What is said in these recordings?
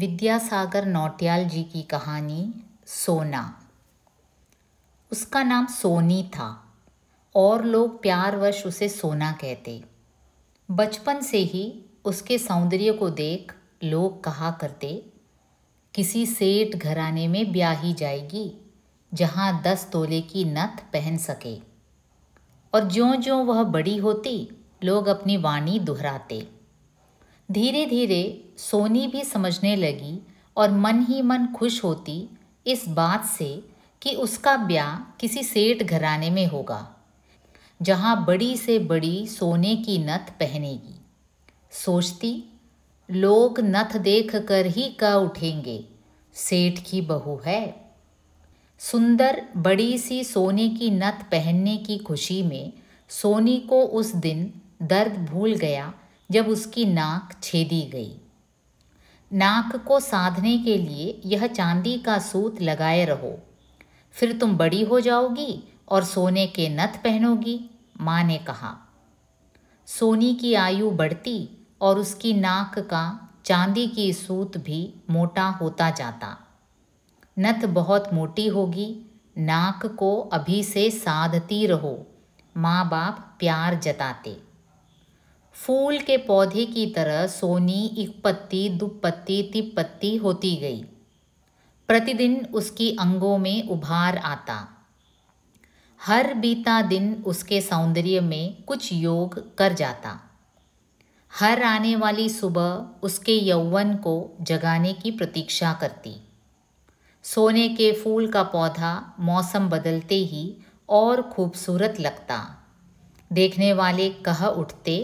विद्यासागर नौटियाल जी की कहानी सोना। उसका नाम सोनी था और लोग प्यारवश उसे सोना कहते। बचपन से ही उसके सौंदर्य को देख लोग कहा करते, किसी सेठ घराने में ब्याही जाएगी जहाँ 10 तोले की नथ पहन सके। और ज्यों-ज्यों वह बड़ी होती लोग अपनी वाणी दोहराते। धीरे धीरे सोनी भी समझने लगी और मन ही मन खुश होती इस बात से कि उसका ब्याह किसी सेठ घराने में होगा जहाँ बड़ी से बड़ी सोने की नथ पहनेगी। सोचती, लोग नथ देख कर ही कह उठेंगे, सेठ की बहू है। सुंदर बड़ी सी सोने की नथ पहनने की खुशी में सोनी को उस दिन दर्द भूल गया जब उसकी नाक छेदी गई। नाक को साधने के लिए यह चांदी का सूत लगाए रहो, फिर तुम बड़ी हो जाओगी और सोने के नथ पहनोगी, माँ ने कहा। सोनी की आयु बढ़ती और उसकी नाक का चांदी की सूत भी मोटा होता जाता। नथ बहुत मोटी होगी, नाक को अभी से साधती रहो, माँ बाप प्यार जताते। फूल के पौधे की तरह सोनी एक पत्ती दुपत्ती तिपत्ती होती गई। प्रतिदिन उसकी अंगों में उभार आता। हर बीता दिन उसके सौंदर्य में कुछ योग कर जाता। हर आने वाली सुबह उसके यौवन को जगाने की प्रतीक्षा करती। सोने के फूल का पौधा मौसम बदलते ही और खूबसूरत लगता। देखने वाले कह उठते,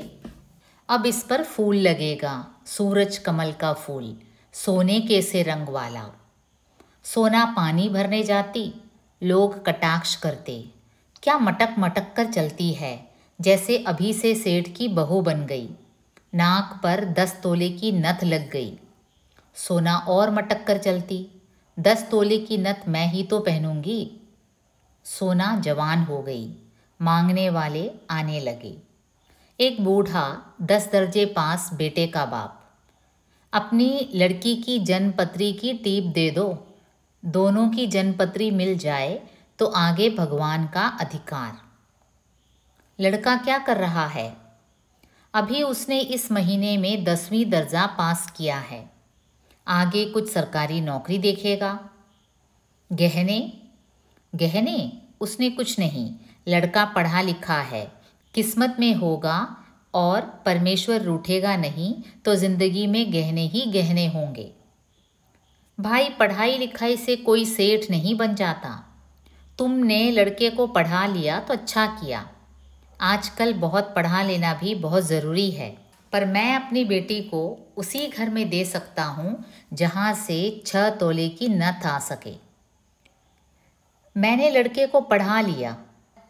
अब इस पर फूल लगेगा, सूरज कमल का फूल, सोने के से रंग वाला। सोना पानी भरने जाती, लोग कटाक्ष करते, क्या मटक मटक कर चलती है, जैसे अभी से सेठ की बहू बन गई। नाक पर 10 तोले की नथ लग गई। सोना और मटक कर चलती, 10 तोले की नथ मैं ही तो पहनूंगी। सोना जवान हो गई, मांगने वाले आने लगे। एक बूढ़ा 10 दर्जे पास बेटे का बाप, अपनी लड़की की जन्मपत्री की टीप दे दो, दोनों की जन्मपत्री मिल जाए तो आगे भगवान का अधिकार। लड़का क्या कर रहा है? अभी उसने इस महीने में 10वीं दर्जा पास किया है, आगे कुछ सरकारी नौकरी देखेगा। गहने गहने उसने कुछ नहीं, लड़का पढ़ा लिखा है, किस्मत में होगा और परमेश्वर रूठेगा नहीं तो जिंदगी में गहने ही गहने होंगे। भाई, पढ़ाई लिखाई से कोई सेठ नहीं बन जाता। तुमने लड़के को पढ़ा लिया तो अच्छा किया, आजकल बहुत पढ़ा लेना भी बहुत ज़रूरी है, पर मैं अपनी बेटी को उसी घर में दे सकता हूँ जहाँ से 6 तोले की नथ आ सके। मैंने लड़के को पढ़ा लिया,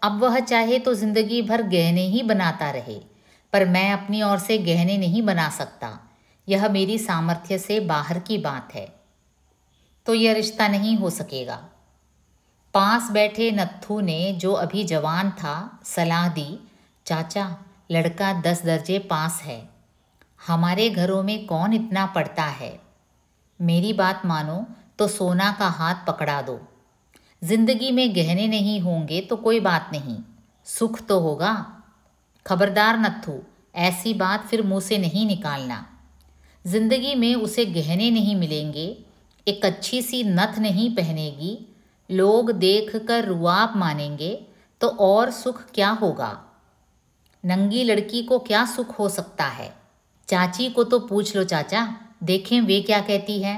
अब वह चाहे तो जिंदगी भर गहने ही बनाता रहे, पर मैं अपनी ओर से गहने नहीं बना सकता, यह मेरी सामर्थ्य से बाहर की बात है। तो यह रिश्ता नहीं हो सकेगा। पास बैठे नत्थू ने, जो अभी जवान था, सलाह दी, चाचा, लड़का 10 दर्जे पास है, हमारे घरों में कौन इतना पढ़ता है, मेरी बात मानो तो सोना का हाथ पकड़ा दो। जिंदगी में गहने नहीं होंगे तो कोई बात नहीं, सुख तो होगा। खबरदार नत्थू, ऐसी बात फिर मुंह से नहीं निकालना। जिंदगी में उसे गहने नहीं मिलेंगे, एक अच्छी सी नथ नहीं पहनेगी, लोग देख कर रुआब मानेंगे, तो और सुख क्या होगा? नंगी लड़की को क्या सुख हो सकता है? चाची को तो पूछ लो चाचा, देखें वे क्या कहती है।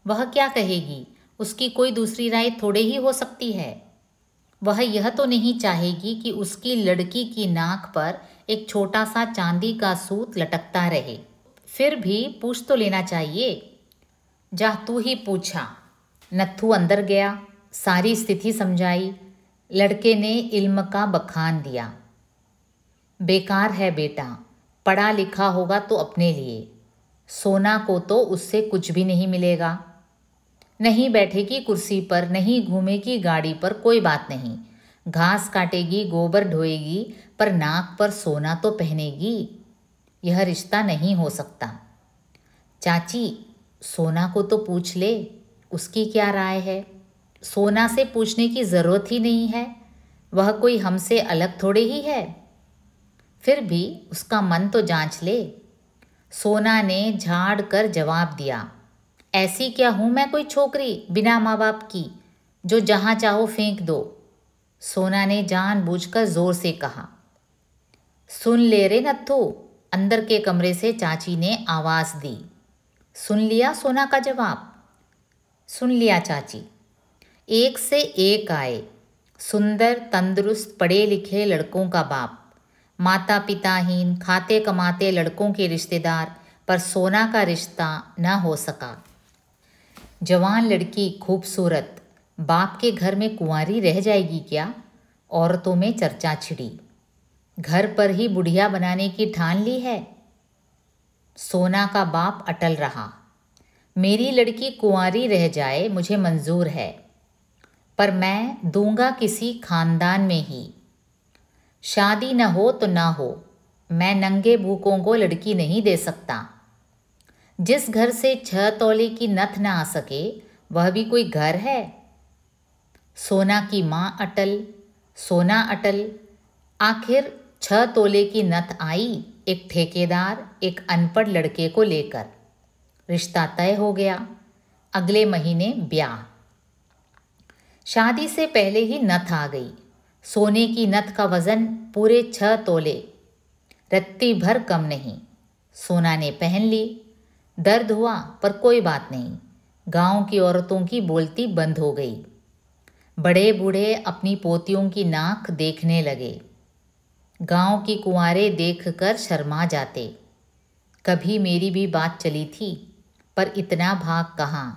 वह क्या कहेगी, उसकी कोई दूसरी राय थोड़े ही हो सकती है। वह यह तो नहीं चाहेगी कि उसकी लड़की की नाक पर एक छोटा सा चांदी का सूत लटकता रहे। फिर भी पूछ तो लेना चाहिए। जा तू ही पूछा। नत्थू अंदर गया, सारी स्थिति समझाई। लड़के ने इल्म का बखान दिया। बेकार है बेटा, पढ़ा लिखा होगा तो अपने लिए, सोना को तो उससे कुछ भी नहीं मिलेगा। नहीं बैठेगी कुर्सी पर, नहीं घूमेगी गाड़ी पर, कोई बात नहीं, घास काटेगी, गोबर ढोएगी, पर नाक पर सोना तो पहनेगी। यह रिश्ता नहीं हो सकता। चाची, सोना को तो पूछ ले, उसकी क्या राय है। सोना से पूछने की ज़रूरत ही नहीं है, वह कोई हमसे अलग थोड़े ही है। फिर भी उसका मन तो जांच ले। सोना ने झाड़ कर जवाब दिया, ऐसी क्या हूँ मैं कोई छोकरी बिना माँ बाप की, जो जहाँ चाहो फेंक दो। सोना ने जानबूझकर जोर से कहा। सुन ले रे नत्थू, अंदर के कमरे से चाची ने आवाज़ दी। सुन लिया सोना का जवाब। सुन लिया चाची। एक से एक आए, सुंदर तंदुरुस्त पढ़े लिखे लड़कों का बाप, माता पिताहीन खाते कमाते लड़कों के रिश्तेदार, पर सोना का रिश्ता न हो सका। जवान लड़की खूबसूरत, बाप के घर में कुंवारी रह जाएगी क्या? औरतों में चर्चा छिड़ी। घर पर ही बुढ़िया बनाने की ठान ली है। सोना का बाप अटल रहा। मेरी लड़की कुंवारी रह जाए मुझे मंजूर है, पर मैं दूंगा किसी खानदान में ही। शादी न हो तो ना हो, मैं नंगे भूखों को लड़की नहीं दे सकता। जिस घर से 6 तोले की नथ न आ सके, वह भी कोई घर है? सोना की माँ अटल, सोना अटल। आखिर 6 तोले की नथ आई, एक ठेकेदार एक अनपढ़ लड़के को लेकर। रिश्ता तय हो गया। अगले महीने ब्याह। शादी से पहले ही नथ आ गई। सोने की नथ का वजन पूरे 6 तोले, रत्ती भर कम नहीं। सोना ने पहन ली। दर्द हुआ पर कोई बात नहीं, गांव की औरतों की बोलती बंद हो गई। बड़े बूढ़े अपनी पोतियों की नाक देखने लगे। गांव की कुंवारें देखकर शर्मा जाते। कभी मेरी भी बात चली थी, पर इतना भाग कहाँ।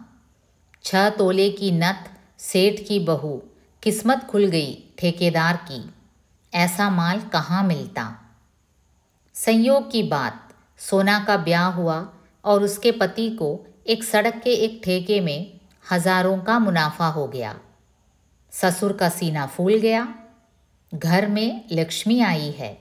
6 तोले की नथ, सेठ की बहू, किस्मत खुल गई ठेकेदार की। ऐसा माल कहाँ मिलता। संयोग की बात, सोना का ब्याह हुआ और उसके पति को एक सड़क के एक ठेके में हजारों का मुनाफा हो गया। ससुर का सीना फूल गया, घर में लक्ष्मी आई है।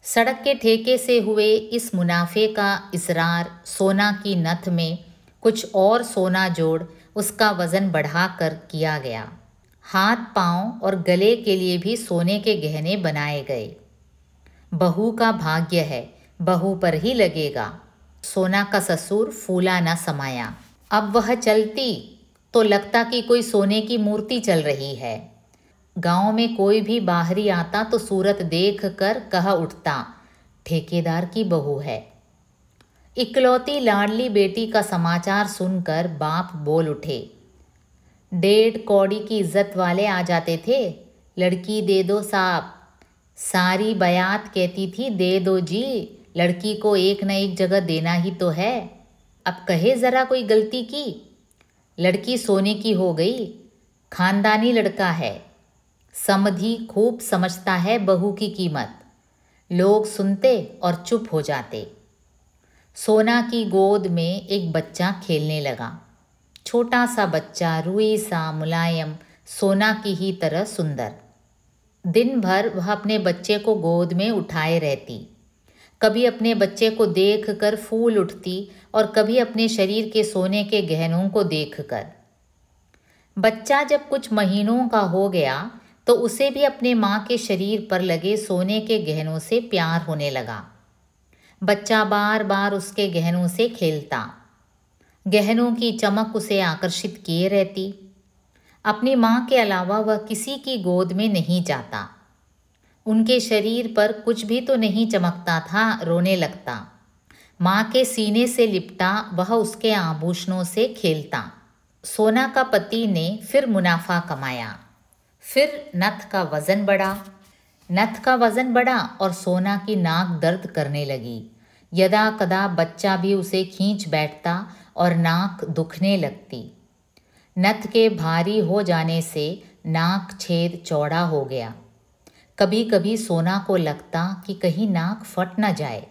सड़क के ठेके से हुए इस मुनाफे का इसरार सोना की नथ में कुछ और सोना जोड़ उसका वजन बढ़ाकर किया गया। हाथ पांव और गले के लिए भी सोने के गहने बनाए गए। बहू का भाग्य है, बहू पर ही लगेगा। सोना का ससुर फूला न समाया। अब वह चलती तो लगता कि कोई सोने की मूर्ति चल रही है। गांव में कोई भी बाहरी आता तो सूरत देख कर कह उठता, ठेकेदार की बहू है। इकलौती लाडली बेटी का समाचार सुनकर बाप बोल उठे। 1.5 कौड़ी की इज्जत वाले आ जाते थे, लड़की दे दो साहब। सारी बयात कहती थी दे दो जी, लड़की को एक न एक जगह देना ही तो है। अब कहे ज़रा कोई गलती की, लड़की सोने की हो गई, खानदानी लड़का है। समधी खूब समझता है बहू की कीमत। लोग सुनते और चुप हो जाते। सोना की गोद में एक बच्चा खेलने लगा। छोटा सा बच्चा, रुई सा मुलायम, सोना की ही तरह सुंदर। दिन भर वह अपने बच्चे को गोद में उठाए रहती। कभी अपने बच्चे को देखकर फूल उठती और कभी अपने शरीर के सोने के गहनों को देखकर। बच्चा जब कुछ महीनों का हो गया तो उसे भी अपने माँ के शरीर पर लगे सोने के गहनों से प्यार होने लगा। बच्चा बार बार उसके गहनों से खेलता। गहनों की चमक उसे आकर्षित किए रहती। अपनी माँ के अलावा वह किसी की गोद में नहीं जाता। उनके शरीर पर कुछ भी तो नहीं चमकता था, रोने लगता। माँ के सीने से लिपटा वह उसके आभूषणों से खेलता। सोना का पति ने फिर मुनाफा कमाया। फिर नथ का वज़न बढ़ा। नथ का वज़न बढ़ा और सोना की नाक दर्द करने लगी। यदा कदा बच्चा भी उसे खींच बैठता और नाक दुखने लगती। नथ के भारी हो जाने से नाक छेद चौड़ा हो गया। कभी कभी सोना को लगता कि कहीं नाक फट न जाए।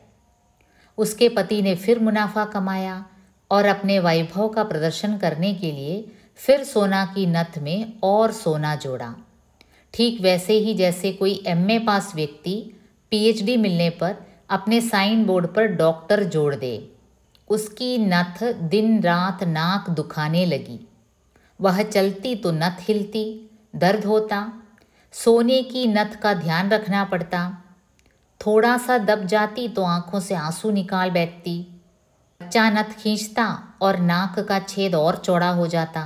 उसके पति ने फिर मुनाफा कमाया और अपने वैभव का प्रदर्शन करने के लिए फिर सोना की नथ में और सोना जोड़ा। ठीक वैसे ही जैसे कोई एमए पास व्यक्ति पीएचडी मिलने पर अपने साइन बोर्ड पर डॉक्टर जोड़ दे। उसकी नथ दिन रात नाक दुखाने लगी। वह चलती तो नथ हिलती, दर्द होता। सोने की नथ का ध्यान रखना पड़ता। थोड़ा सा दब जाती तो आंखों से आंसू निकाल बैठती। बच्चा नथ खींचता और नाक का छेद और चौड़ा हो जाता।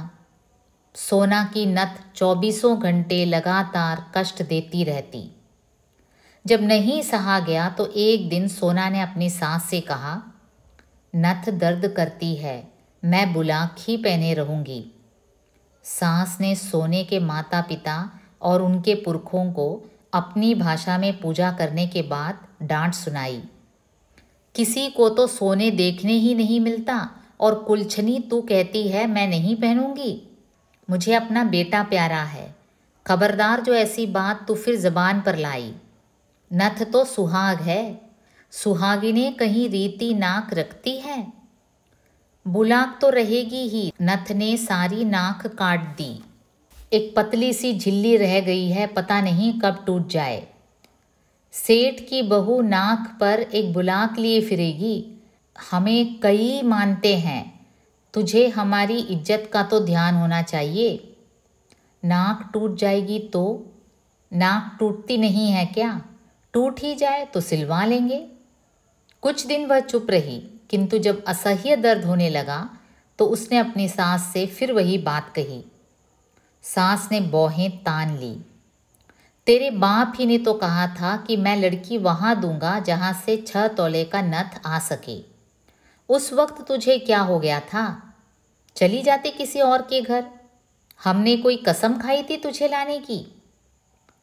सोना की नथ 24 घंटे लगातार कष्ट देती रहती। जब नहीं सहा गया तो एक दिन सोना ने अपनी सास से कहा, नथ दर्द करती है, मैं बुलाक ही पहने रहूंगी। सास ने सोने के माता पिता और उनके पुरखों को अपनी भाषा में पूजा करने के बाद डांट सुनाई। किसी को तो सोने देखने ही नहीं मिलता और कुलछनी तू कहती है मैं नहीं पहनूंगी। मुझे अपना बेटा प्यारा है, खबरदार जो ऐसी बात तू फिर ज़बान पर लाई। नथ तो सुहाग है, सुहागिनें कहीं रीति नाक रखती है। बुलाक तो रहेगी ही। नथ ने सारी नाक काट दी। एक पतली सी झिल्ली रह गई है, पता नहीं कब टूट जाए। सेठ की बहू नाक पर एक बुलाक लिए फिरेगी। हमें कई मानते हैं, तुझे हमारी इज्जत का तो ध्यान होना चाहिए। नाक टूट जाएगी तो? नाक टूटती नहीं है क्या? टूट ही जाए तो सिलवा लेंगे। कुछ दिन वह चुप रही, किंतु जब असह्य दर्द होने लगा तो उसने अपनी सास से फिर वही बात कही। सास ने बौहें तान ली। तेरे बाप ही ने तो कहा था कि मैं लड़की वहाँ दूंगा जहाँ से 6 तोले का नथ आ सके। उस वक्त तुझे क्या हो गया था? चली जाती किसी और के घर। हमने कोई कसम खाई थी तुझे लाने की?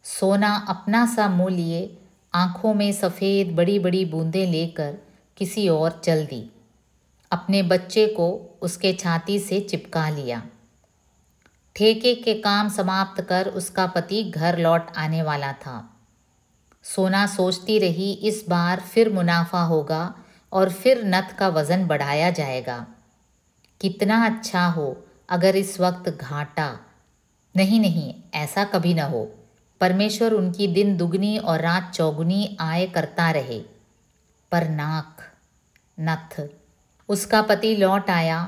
सोना अपना सा मुँह लिए आँखों में सफ़ेद बड़ी बड़ी बूंदें लेकर किसी और चल दी। अपने बच्चे को उसके छाती से चिपका लिया। ठेके के काम समाप्त कर उसका पति घर लौट आने वाला था। सोना सोचती रही, इस बार फिर मुनाफा होगा और फिर नथ का वज़न बढ़ाया जाएगा। कितना अच्छा हो अगर इस वक्त घाटा। नहीं, ऐसा कभी न हो। परमेश्वर उनकी दिन दुगनी और रात चौगुनी आय करता रहे। पर नाक, नथ। उसका पति लौट आया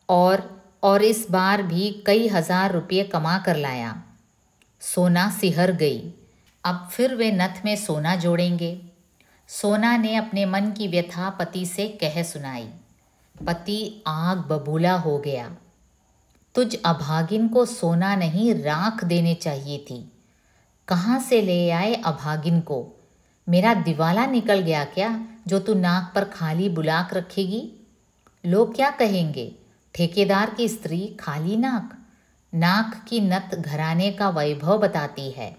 और इस बार भी कई हजार रुपये कमा कर लाया। सोना सिहर गई। अब फिर वे नथ में सोना जोड़ेंगे। सोना ने अपने मन की व्यथा पति से कह सुनाई। पति आग बबूला हो गया। तुझ अभागिन को सोना नहीं राख देने चाहिए थी। कहाँ से ले आए अभागिन को? मेरा दिवाला निकल गया क्या जो तू नाक पर खाली बुलाक रखेगी? लोग क्या कहेंगे? ठेकेदार की स्त्री खाली नाक। नाक की नथ घराने का वैभव बताती है।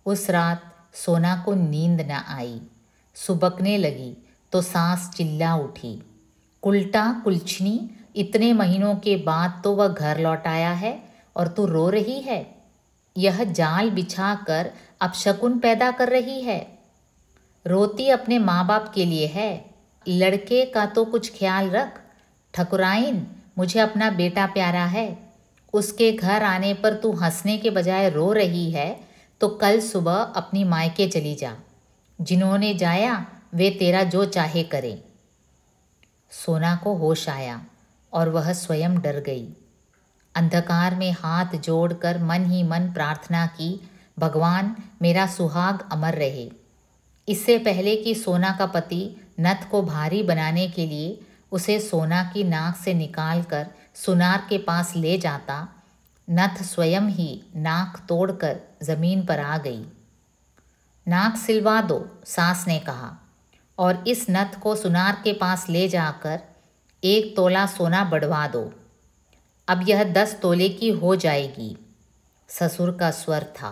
उस रात सोना को नींद न आई। सुबकने लगी तो सांस चिल्ला उठी। उल्टा कुलछनी, इतने महीनों के बाद तो वह घर लौट आया है और तू रो रही है। यह जाल बिछा कर अपशकुन पैदा कर रही है। रोती अपने माँ बाप के लिए है। लड़के का तो कुछ ख्याल रख। ठकुराइन, मुझे अपना बेटा प्यारा है। उसके घर आने पर तू हंसने के बजाय रो रही है तो कल सुबह अपनी मायके चली जा। जिन्होंने जाया वे तेरा जो चाहे करें। सोना को होश आया और वह स्वयं डर गई। अंधकार में हाथ जोड़कर मन ही मन प्रार्थना की, भगवान मेरा सुहाग अमर रहे। इससे पहले कि सोना का पति नथ को भारी बनाने के लिए उसे सोना की नाक से निकालकर सुनार के पास ले जाता, नथ स्वयं ही नाक तोड़कर ज़मीन पर आ गई। नाक सिलवा दो, सास ने कहा, और इस नथ को सुनार के पास ले जाकर 1 तोला सोना बढ़वा दो। अब यह 10 तोले की हो जाएगी। ससुर का स्वर था।